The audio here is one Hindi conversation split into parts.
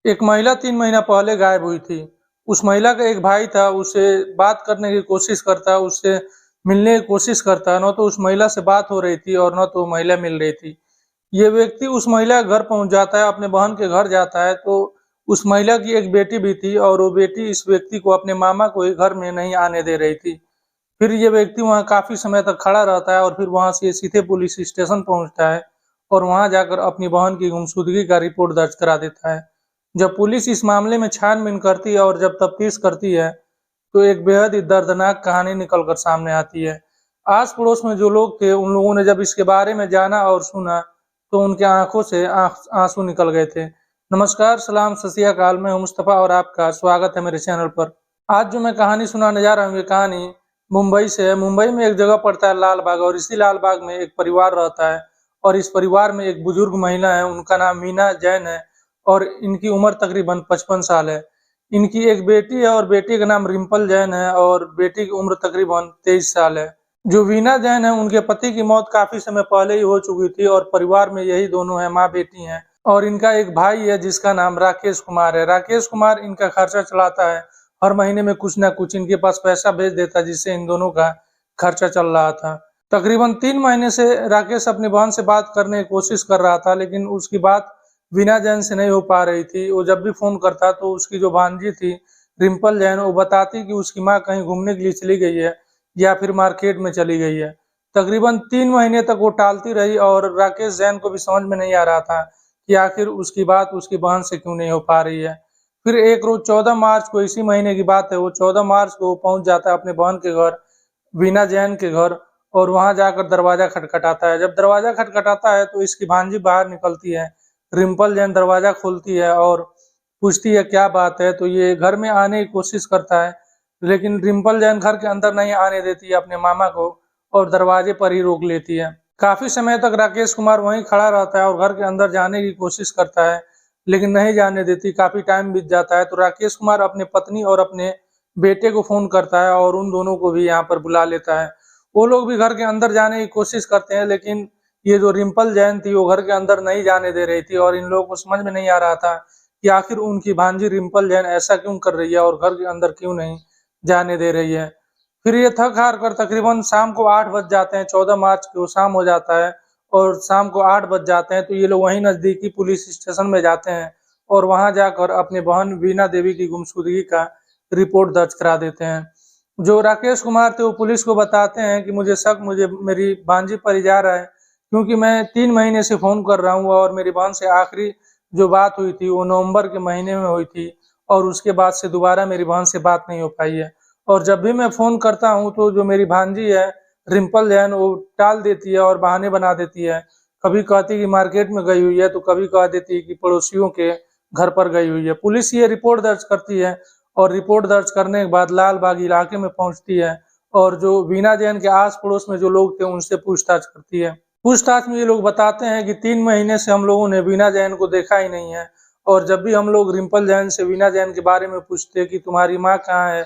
एक महिला 3 महीना पहले गायब हुई थी। उस महिला का एक भाई था, उससे बात करने की कोशिश करता, उससे मिलने की कोशिश करता, ना तो उस महिला से बात हो रही थी और ना तो महिला मिल रही थी। ये व्यक्ति उस महिला के घर पहुँच जाता है, अपने बहन के घर जाता है, तो उस महिला की एक बेटी भी थी और वो बेटी इस व्यक्ति को अपने मामा को ही घर में नहीं आने दे रही थी। फिर ये व्यक्ति वहाँ काफ़ी समय तक खड़ा रहता है और फिर वहाँ से सीधे पुलिस स्टेशन पहुँचता है और वहाँ जाकर अपनी बहन की गुमशुदगी का रिपोर्ट दर्ज करा देता है। जब पुलिस इस मामले में छानबीन करती है और जब तफ्तीश करती है, तो एक बेहद ही दर्दनाक कहानी निकल कर सामने आती है। आस-पड़ोस में जो लोग थे, उन लोगों ने जब इसके बारे में जाना और सुना, तो उनके आँखों से आँसू निकल गए थे। नमस्कार, सलाम, सत श्री अकाल, मैं हूँ मुस्तफ़ा और आपका स्वागत है मेरे चैनल पर। आज जो मैं कहानी सुनाने जा रहा हूँ, ये कहानी मुंबई से है। मुंबई में एक जगह पड़ता है लाल बाग और इसी लाल बाग में एक परिवार रहता है और इस परिवार में एक बुजुर्ग महिला है, उनका नाम मीना जैन है और इनकी उम्र तकरीबन 55 साल है। इनकी एक बेटी है और बेटी का नाम रिम्पल जैन है और बेटी की उम्र तकरीबन 23 साल है। जो वीना जैन है, उनके पति की मौत काफ़ी समय पहले ही हो चुकी थी और परिवार में यही दोनों हैं, माँ-बेटी हैं और इनका एक भाई है जिसका नाम राकेश कुमार है। राकेश कुमार इनका खर्चा चलाता है, हर महीने में कुछ न कुछ इनके पास पैसा भेज देता जिससे इन दोनों का खर्चा चल रहा था। तकरीबन 3 महीने से राकेश अपनी बहन से बात करने की कोशिश कर रहा था, लेकिन उसकी बात वीना जैन से नहीं हो पा रही थी। वो जब भी फ़ोन करता तो उसकी जो भांजी थी रिम्पल जैन, वो बताती कि उसकी माँ कहीं घूमने के लिए चली गई है या फिर मार्केट में चली गई है। तकरीबन 3 महीने तक वो टालती रही और राकेश जैन को भी समझ में नहीं आ रहा था कि आखिर उसकी बात उसकी बहन से क्यों नहीं हो पा रही है। फिर एक रोज़ 14 मार्च को, इसी महीने की बात है, वो 14 मार्च को पहुँच जाता है अपने बहन के घर, वीना जैन के घर और वहाँ जाकर दरवाज़ा खटखटाता है। जब दरवाज़ा खटखटाता है तो इसकी भांजी बाहर निकलती है। रिम्पल जैन दरवाज़ा खोलती है और पूछती है क्या बात है, तो ये घर में आने की कोशिश करता है, लेकिन रिम्पल जैन घर के अंदर नहीं आने देती है अपने मामा को और दरवाजे पर ही रोक लेती है। काफ़ी समय तक राकेश कुमार वहीं खड़ा रहता है और घर के अंदर जाने की कोशिश करता है, लेकिन नहीं जाने देती। काफ़ी टाइम बीत जाता है तो राकेश कुमार अपने पत्नी और अपने बेटे को फ़ोन करता है और उन दोनों को भी यहाँ पर बुला लेता है। वो लोग भी घर के अंदर जाने की कोशिश करते हैं, लेकिन ये जो रिम्पल जैन थी वो घर के अंदर नहीं जाने दे रही थी और इन लोगों को समझ में नहीं आ रहा था कि आखिर उनकी भांजी रिम्पल जैन ऐसा क्यों कर रही है और घर के अंदर क्यों नहीं जाने दे रही है। फिर ये थक हार कर तकरीबन शाम को 8 बज जाते हैं, 14 मार्च को शाम हो जाता है और शाम को 8 बज जाते हैं तो ये लोग वहीं नज़दीकी पुलिस स्टेशन में जाते हैं और वहाँ जाकर अपनी बहन वीणा देवी की गुमशुदगी का रिपोर्ट दर्ज करा देते हैं। जो राकेश कुमार थे वो पुलिस को बताते हैं कि मुझे मेरी भांजी पर ही जा रहा है, क्योंकि मैं 3 महीने से फ़ोन कर रहा हूँ और मेरी बहन से आखिरी जो बात हुई थी वो नवंबर के महीने में हुई थी और उसके बाद से दोबारा मेरी बहन से बात नहीं हो पाई है। और जब भी मैं फ़ोन करता हूँ तो जो मेरी भांजी है रिम्पल जैन, वो टाल देती है और बहाने बना देती है। कभी कहती है कि मार्केट में गई हुई है तो कभी कह देती है कि पड़ोसियों के घर पर गई हुई है। पुलिस ये रिपोर्ट दर्ज करती है और रिपोर्ट दर्ज करने के बाद लाल बाग इलाके में पहुंचती है और जो वीना जैन के आस पड़ोस में जो लोग थे उनसे पूछताछ करती है। पूछताछ में ये लोग बताते हैं कि 3 महीने से हम लोगों ने वीना जैन को देखा ही नहीं है और जब भी हम लोग रिम्पल जैन से वीना जैन के बारे में पूछते कि तुम्हारी माँ कहाँ है,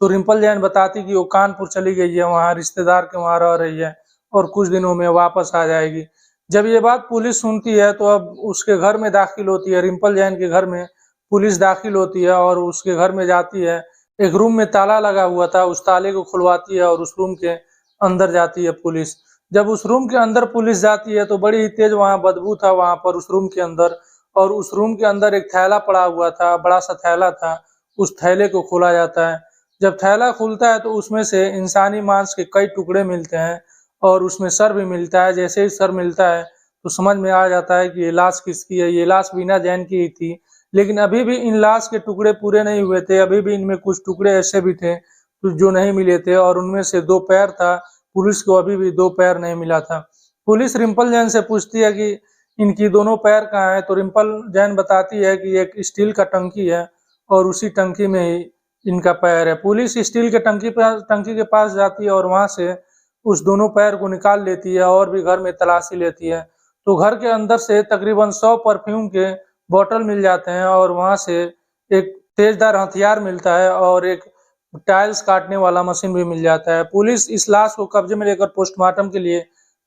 तो रिम्पल जैन बताती कि वो कानपुर चली गई है, वहाँ रिश्तेदार के वहाँ रह रही है और कुछ दिनों में वापस आ जाएगी। जब ये बात पुलिस सुनती है तो अब उसके घर में दाखिल होती है, रिम्पल जैन के घर में पुलिस दाखिल होती है और उसके घर में जाती है। एक रूम में ताला लगा हुआ था, उस ताले को खुलवाती है और उस रूम के अंदर जाती है पुलिस। जब उस रूम के अंदर पुलिस जाती है तो बड़ी ही तेज वहाँ बदबू था वहाँ पर उस रूम के अंदर और उस रूम के अंदर एक थैला पड़ा हुआ था, बड़ा सा थैला था। उस थैले को खोला जाता है। जब थैला खुलता है तो उसमें से इंसानी मांस के कई टुकड़े मिलते हैं और उसमें सर भी मिलता है। जैसे ही सर मिलता है तो समझ में आ जाता है कि ये लाश किसकी है। ये लाश वीना जैन की ही थी, लेकिन अभी भी इन लाश के टुकड़े पूरे नहीं हुए थे। अभी भी इनमें कुछ टुकड़े ऐसे भी थे जो नहीं मिले थे और उनमें से 2 पैर था। पुलिस को अभी भी 2 पैर नहीं मिला था। पुलिस रिम्पल जैन से पूछती है कि इनकी दोनों पैर कहाँ हैं, तो रिम्पल जैन बताती है कि एक स्टील का टंकी है और उसी टंकी में ही इनका पैर है। पुलिस स्टील के टंकी के पास जाती है और वहाँ से उस दोनों पैर को निकाल लेती है और भी घर में तलाशी लेती है। तो घर के अंदर से तकरीबन 100 परफ्यूम के बॉटल मिल जाते हैं और वहाँ से एक तेजधार हथियार मिलता है और एक टाइल्स काटने वाला मशीन भी मिल जाता है। पुलिस इस लाश को कब्जे में लेकर पोस्टमार्टम के लिए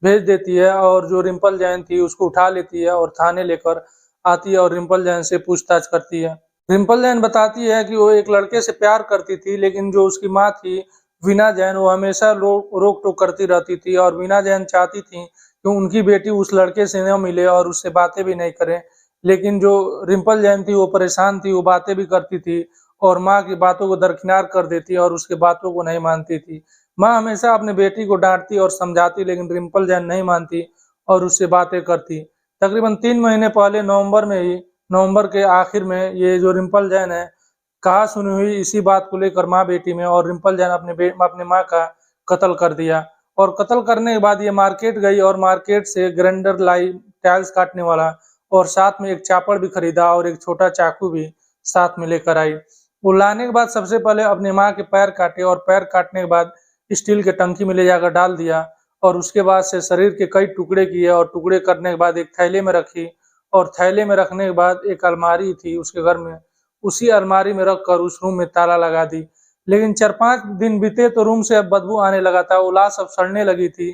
भेज देती है और जो रिम्पल जैन थी उसको उठा लेती है और थाने लेकर आती है और रिम्पल जैन से पूछताछ करती है। रिम्पल जैन बताती है कि वो एक लड़के से प्यार करती थी, लेकिन जो उसकी माँ थी वीना जैन, वो हमेशा रोक टोक करती रहती थी और वीना जैन चाहती थी कि उनकी बेटी उस लड़के से न मिले और उससे बातें भी नहीं करे। लेकिन जो रिम्पल जैन थी वो परेशान थी, वो बातें भी करती थी और माँ की बातों को दरकिनार कर देती और उसकी बातों को नहीं मानती थी। माँ हमेशा अपनी बेटी को डांटती और समझाती, लेकिन रिम्पल जैन नहीं मानती और उससे बातें करती। तकरीबन 3 महीने पहले नवंबर के आखिर में ये जो रिम्पल जैन है, कहा सुनी हुई इसी बात को लेकर माँ बेटी में, और रिम्पल जैन अपने माँ का कत्ल कर दिया। और कत्ल करने के बाद ये मार्केट गई और मार्केट से ग्राइंडर लाई, टाइल्स काटने वाला, और साथ में एक चापड़ भी खरीदा और एक छोटा चाकू भी साथ में लेकर आई। वो लाने के बाद सबसे पहले अपनी माँ के पैर काटे और पैर काटने के बाद स्टील के टंकी में ले जाकर डाल दिया और उसके बाद से शरीर के कई टुकड़े किए और टुकड़े करने के बाद एक थैले में रखी और थैले में रखने के बाद एक अलमारी थी उसके घर में, उसी अलमारी में रखकर उस रूम में ताला लगा दी। लेकिन 4-5 दिन बीते तो रूम से अब बदबू आने लगा था, वो लाश अब सड़ने लगी थी।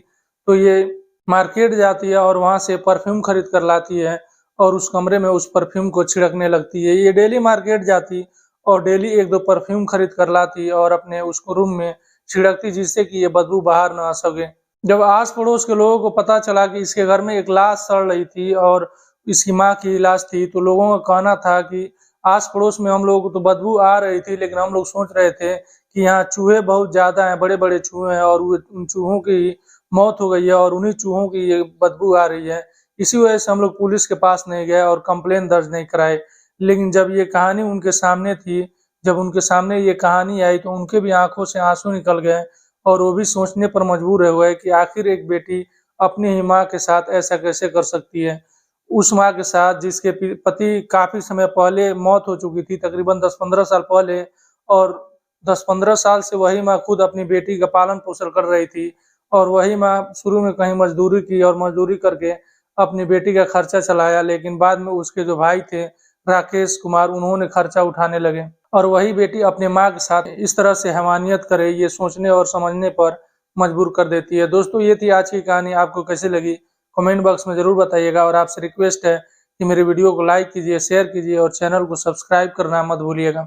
तो ये मार्केट जाती है और वहां से परफ्यूम खरीद कर लाती है और उस कमरे में उस परफ्यूम को छिड़कने लगती है। ये डेली मार्केट जाती और डेली 1-2 परफ्यूम खरीद कर लाती और अपने उसको रूम में छिड़कती, जिससे कि ये बदबू बाहर न आ सके। जब आस पड़ोस के लोगों को पता चला कि इसके घर में एक लाश सड़ रही थी और इसकी माँ की लाश थी, तो लोगों का कहना था कि आस पड़ोस में हम लोगों को तो बदबू आ रही थी, लेकिन हम लोग सोच रहे थे कि यहाँ चूहे बहुत ज्यादा हैं, बड़े बड़े चूहे हैं और उन चूहों की मौत हो गई है और उन्हीं चूहों की ये बदबू आ रही है। इसी वजह से हम लोग पुलिस के पास नहीं गए और कंप्लेन दर्ज नहीं कराए। लेकिन जब ये कहानी उनके सामने थी, जब उनके सामने ये कहानी आई, तो उनके भी आंखों से आंसू निकल गए और वो भी सोचने पर मजबूर हो गए कि आखिर एक बेटी अपनी ही माँ के साथ ऐसा कैसे कर सकती है। उस माँ के साथ जिसके पति काफी समय पहले मौत हो चुकी थी, तकरीबन 10-15 साल पहले, और 10-15 साल से वही माँ खुद अपनी बेटी का पालन पोषण कर रही थी और वही माँ शुरू में कहीं मजदूरी की और मजदूरी करके अपनी बेटी का खर्चा चलाया, लेकिन बाद में उसके जो भाई थे राकेश कुमार, उन्होंने खर्चा उठाने लगे और वही बेटी अपने माँ के साथ इस तरह से हैवानियत करे, ये सोचने और समझने पर मजबूर कर देती है। दोस्तों, ये थी आज की कहानी, आपको कैसी लगी कमेंट बॉक्स में जरूर बताइएगा और आपसे रिक्वेस्ट है कि मेरे वीडियो को लाइक कीजिए, शेयर कीजिए और चैनल को सब्सक्राइब करना मत भूलिएगा।